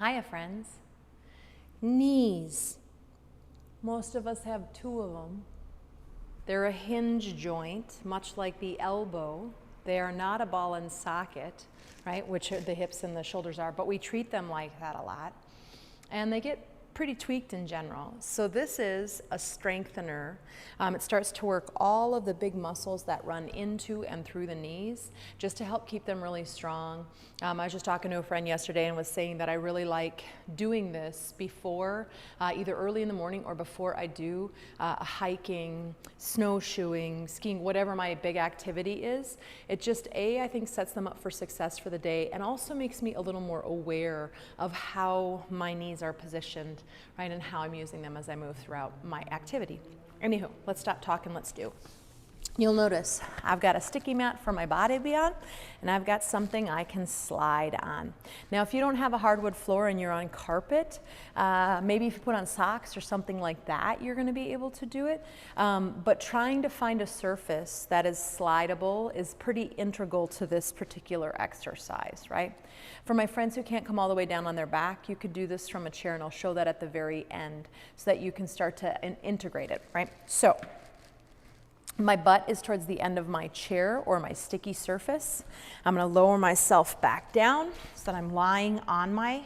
Hiya, friends. Knees. Most of us have two of them. They're a hinge joint, much like the elbow. They are not a ball and socket, right, which the hips and the shoulders are, but we treat them like that a lot. And they get pretty tweaked in general. So this is a strengthener. It starts to work all of the big muscles that run into and through the knees just to help keep them really strong. I was just talking to a friend yesterday and was saying that I really like doing this before, either early in the morning or before I do hiking, snowshoeing, skiing, whatever my big activity is. It just, I think sets them up for success for the day and also makes me a little more aware of how my knees are positioned, right, and how I'm using them as I move throughout my activity. Anywho, let's stop talking, let's do. You'll notice I've got a sticky mat for my body to be on, and I've got something I can slide on. Now, if you don't have a hardwood floor and you're on carpet, maybe if you put on socks or something like that, you're gonna be able to do it. But trying to find a surface that is slidable is pretty integral to this particular exercise, right? For my friends who can't come all the way down on their back, you could do this from a chair, and I'll show that at the very end so that you can start to integrate it, right? So, my butt is towards the end of my chair or my sticky surface. I'm gonna lower myself back down so that I'm lying on my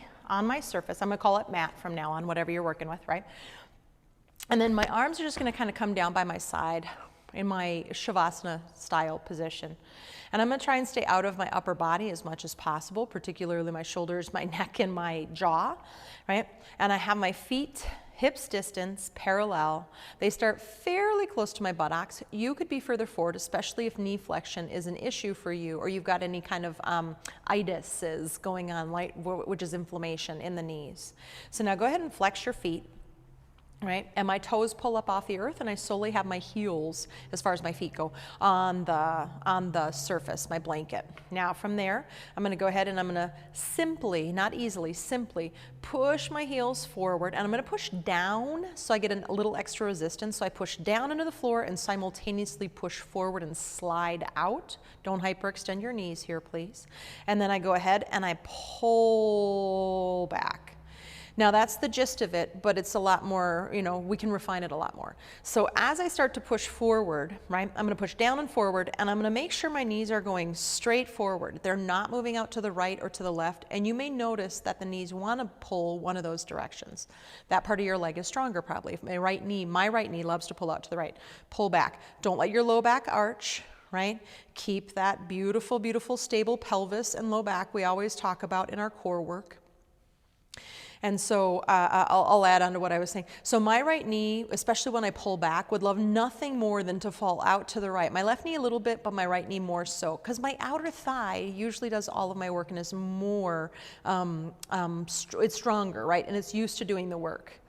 surface. I'm gonna call it mat from now on, whatever you're working with, right? And then my arms are just gonna kind of come down by my side in my Shavasana style position. And I'm gonna try and stay out of my upper body as much as possible, particularly my shoulders, my neck, and my jaw, right? And I have my feet hips distance, parallel. They start fairly close to my buttocks. You could be further forward, especially if knee flexion is an issue for you, or you've got any kind of itises going on, which is inflammation in the knees. So now go ahead and flex your feet. Right, and my toes pull up off the earth, and I slowly have my heels, as far as my feet go, on the surface, my blanket. Now from there, I'm going to go ahead and I'm going to simply, not easily, simply push my heels forward, and I'm going to push down so I get a little extra resistance. So I push down into the floor and simultaneously push forward and slide out. Don't hyperextend your knees here, please. And then I go ahead and I pull back. Now that's the gist of it, but it's a lot more, you know, we can refine it a lot more. So as I start to push forward, right, I'm gonna push down and forward, and I'm gonna make sure my knees are going straight forward. They're not moving out to the right or to the left, and you may notice that the knees wanna pull one of those directions. That part of your leg is stronger probably. If my right knee loves to pull out to the right. Pull back. Don't let your low back arch, right? Keep that beautiful, beautiful, stable pelvis and low back we always talk about in our core work. And so I'll add on to what I was saying. So my right knee, especially when I pull back, would love nothing more than to fall out to the right. My left knee a little bit, but my right knee more so. Because my outer thigh usually does all of my work and is more, it's stronger, right? And it's used to doing the work.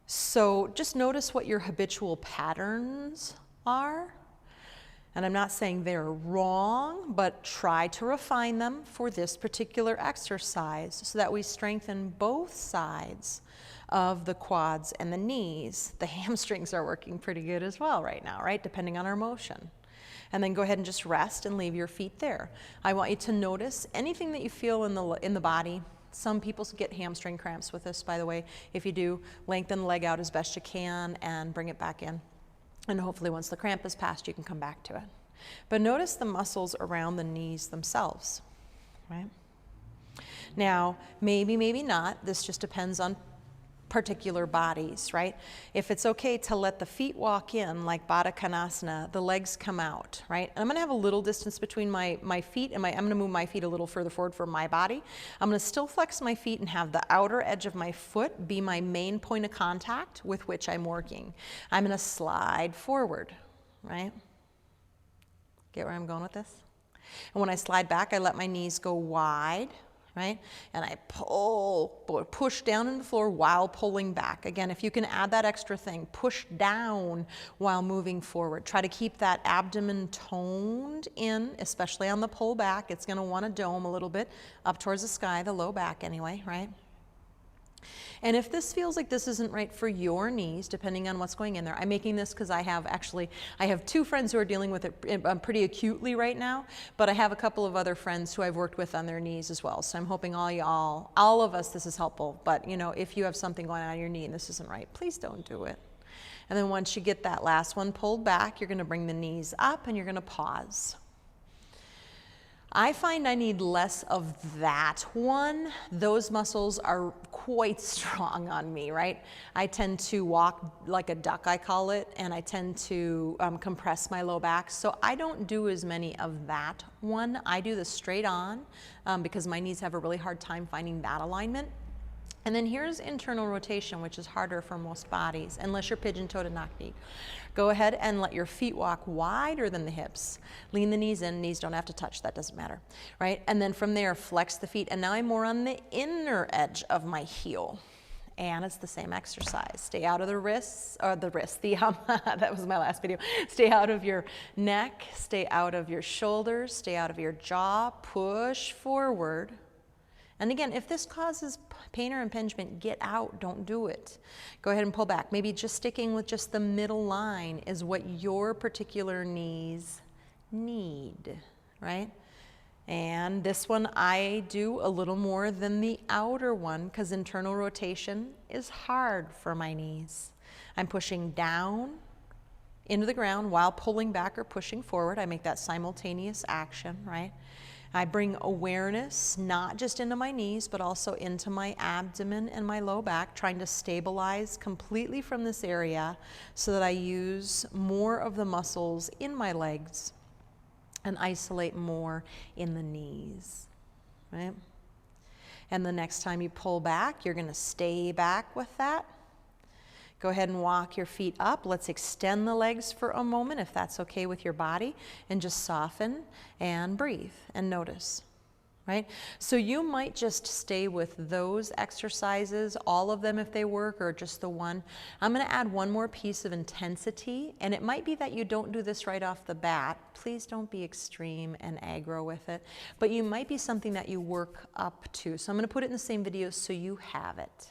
So just notice what your habitual patterns are. And I'm not saying they're wrong, but try to refine them for this particular exercise so that we strengthen both sides of the quads and the knees. The hamstrings are working pretty good as well right now, right? Depending on our motion. And then go ahead and just rest and leave your feet there. I want you to notice anything that you feel in the body. Some people get hamstring cramps with this, by the way. If you do, lengthen the leg out as best you can and bring it back in. And hopefully once the cramp is passed, you can come back to it. But notice the muscles around the knees themselves, right? Now, maybe, maybe not. This just depends on particular bodies, right? If it's okay to let the feet walk in like Baddha Konasana, the legs come out, right? And I'm gonna have a little distance between my feet and I'm gonna move my feet a little further forward for my body. I'm gonna still flex my feet and have the outer edge of my foot be my main point of contact with which I'm working. I'm gonna slide forward, right? Get where I'm going with this? And when I slide back, I let my knees go wide, right? And I push down into the floor while pulling back. Again, if you can add that extra thing, push down while moving forward. Try to keep that abdomen toned in, especially on the pull back. It's gonna wanna dome a little bit up towards the sky, the low back anyway, right? And if this feels like this isn't right for your knees, depending on what's going in there, I'm making this because I have two friends who are dealing with it pretty acutely right now, but I have a couple of other friends who I've worked with on their knees as well. So I'm hoping all of us, this is helpful. But you know, if you have something going on in your knee and this isn't right, please don't do it. And then once you get that last one pulled back, you're going to bring the knees up and you're going to pause. I find I need less of that one. Those muscles are quite strong on me, right? I tend to walk like a duck, I call it, and I tend to compress my low back. So I don't do as many of that one. I do the straight on because my knees have a really hard time finding that alignment. And then here's internal rotation, which is harder for most bodies, unless you're pigeon-toed and knock-kneed. Go ahead and let your feet walk wider than the hips. Lean the knees in, knees don't have to touch, that doesn't matter, right? And then from there, flex the feet, and now I'm more on the inner edge of my heel. And it's the same exercise. Stay out of the wrists, that was my last video. Stay out of your neck, stay out of your shoulders, stay out of your jaw, push forward. And again, if this causes pain or impingement, get out, don't do it. Go ahead and pull back. Maybe just sticking with just the middle line is what your particular knees need, right? And this one I do a little more than the outer one because internal rotation is hard for my knees. I'm pushing down into the ground while pulling back or pushing forward. I make that simultaneous action, right? I bring awareness not just into my knees, but also into my abdomen and my low back, trying to stabilize completely from this area so that I use more of the muscles in my legs and isolate more in the knees, right? And the next time you pull back, you're gonna stay back with that. Go ahead and walk your feet up. Let's extend the legs for a moment if that's okay with your body, and just soften and breathe and notice, right? So you might just stay with those exercises, all of them if they work, or just the one. I'm gonna add one more piece of intensity, and it might be that you don't do this right off the bat. Please don't be extreme and aggro with it, but you might be something that you work up to. So I'm gonna put it in the same video so you have it.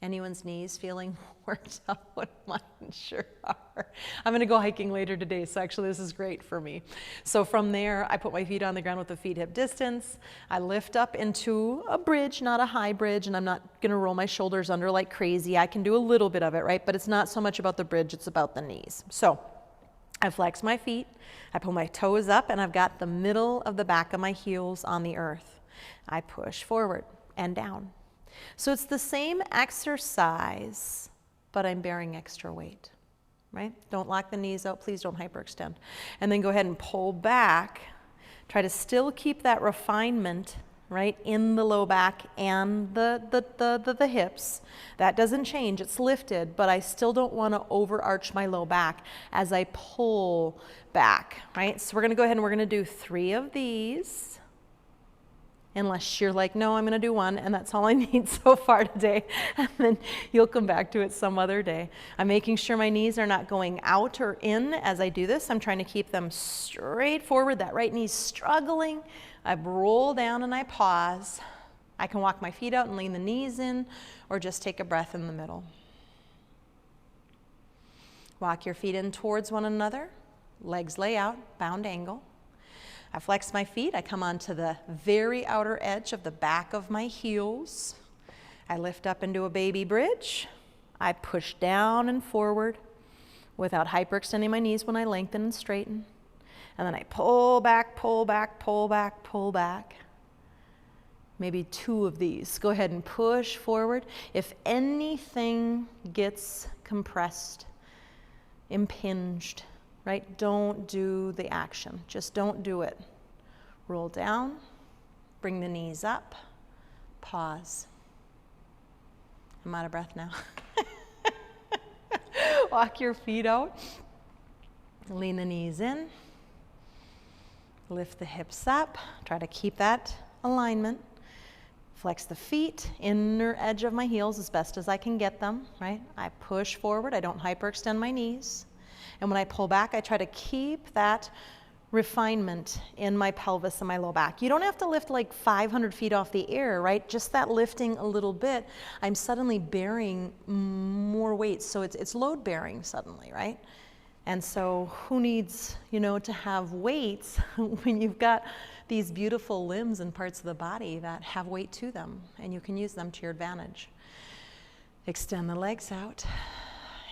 Anyone's knees feeling worked out? Mine sure are. I'm gonna go hiking later today, so actually this is great for me. So from there, I put my feet on the ground with the feet hip distance. I lift up into a bridge, not a high bridge, and I'm not gonna roll my shoulders under like crazy. I can do a little bit of it, right? But it's not so much about the bridge, it's about the knees. So I flex my feet, I pull my toes up, and I've got the middle of the back of my heels on the earth. I push forward and down. So it's the same exercise, but I'm bearing extra weight, right? Don't lock the knees out, please don't hyperextend. And then go ahead and pull back. Try to still keep that refinement, right, in the low back and the hips. That doesn't change, it's lifted, but I still don't want to overarch my low back as I pull back, right? So we're going to go ahead and we're going to do 3 of these. Unless you're like, no, I'm gonna do one, and that's all I need so far today, and then you'll come back to it some other day. I'm making sure my knees are not going out or in as I do this. I'm trying to keep them straight forward. That right knee's struggling. I roll down and I pause. I can walk my feet out and lean the knees in, or just take a breath in the middle. Walk your feet in towards one another. Legs lay out, bound angle. I flex my feet, I come onto the very outer edge of the back of my heels. I lift up into a baby bridge. I push down and forward without hyperextending my knees when I lengthen and straighten. And then I pull back, pull back, pull back, pull back. Maybe 2 of these. Go ahead and push forward. If anything gets compressed, impinged, right? Don't do the action. Just don't do it. Roll down, bring the knees up, pause. I'm out of breath now. Walk your feet out, lean the knees in, lift the hips up, try to keep that alignment. Flex the feet, inner edge of my heels as best as I can get them, right? I push forward, I don't hyperextend my knees. And when I pull back, I try to keep that refinement in my pelvis and my low back. You don't have to lift like 500 feet off the air, right? Just that lifting a little bit, I'm suddenly bearing more weight. So it's load bearing suddenly, right? And so who needs, to have weights when you've got these beautiful limbs and parts of the body that have weight to them, and you can use them to your advantage. Extend the legs out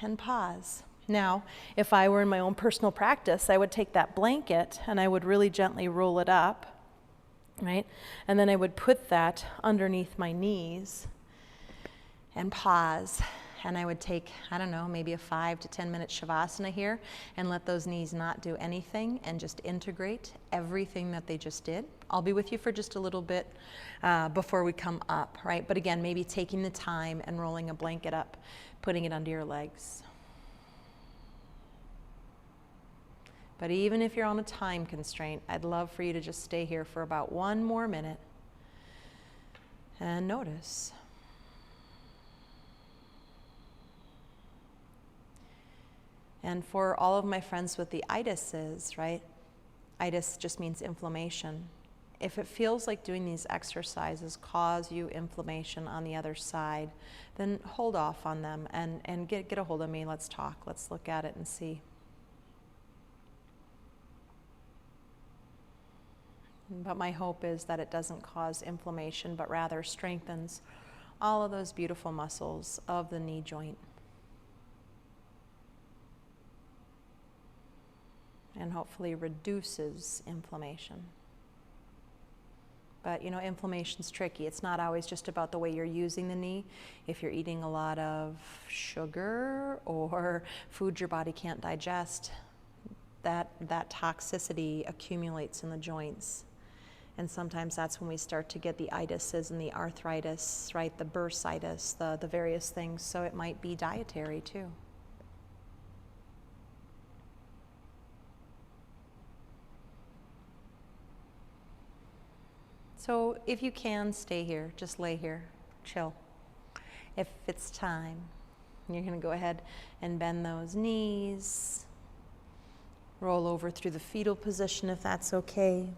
and pause. Now, if I were in my own personal practice, I would take that blanket and I would really gently roll it up, right? And then I would put that underneath my knees and pause. And I would take, I don't know, maybe a 5 to 10 minute shavasana here and let those knees not do anything and just integrate everything that they just did. I'll be with you for just a little bit before we come up, right? But again, maybe taking the time and rolling a blanket up, putting it under your legs. But even if you're on a time constraint, I'd love for you to just stay here for about 1 more minute and notice. And for all of my friends with the itises, right? Itis just means inflammation. If it feels like doing these exercises cause you inflammation on the other side, then hold off on them and get a hold of me. Let's talk. Let's look at it and see. But my hope is that it doesn't cause inflammation, but rather strengthens all of those beautiful muscles of the knee joint. And hopefully reduces inflammation. But inflammation's tricky. It's not always just about the way you're using the knee. If you're eating a lot of sugar or food your body can't digest, that toxicity accumulates in the joints. And sometimes that's when we start to get the itises and the arthritis, right? The bursitis, the various things. So it might be dietary too. So if you can, stay here, just lay here, chill. If it's time, you're gonna go ahead and bend those knees, roll over through the fetal position if that's okay.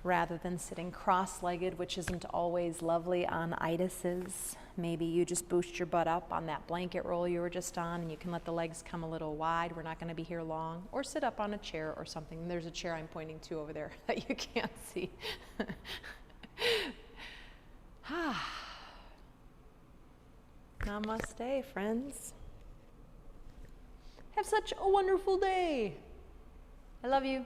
Rather than sitting cross-legged, which isn't always lovely on itises, maybe you just boost your butt up on that blanket roll you were just on, and you can let the legs come a little wide. We're not going to be here long. Or sit up on a chair or something. There's a chair I'm pointing to over there that you can't see. Namaste, friends. Have such a wonderful day. I love you.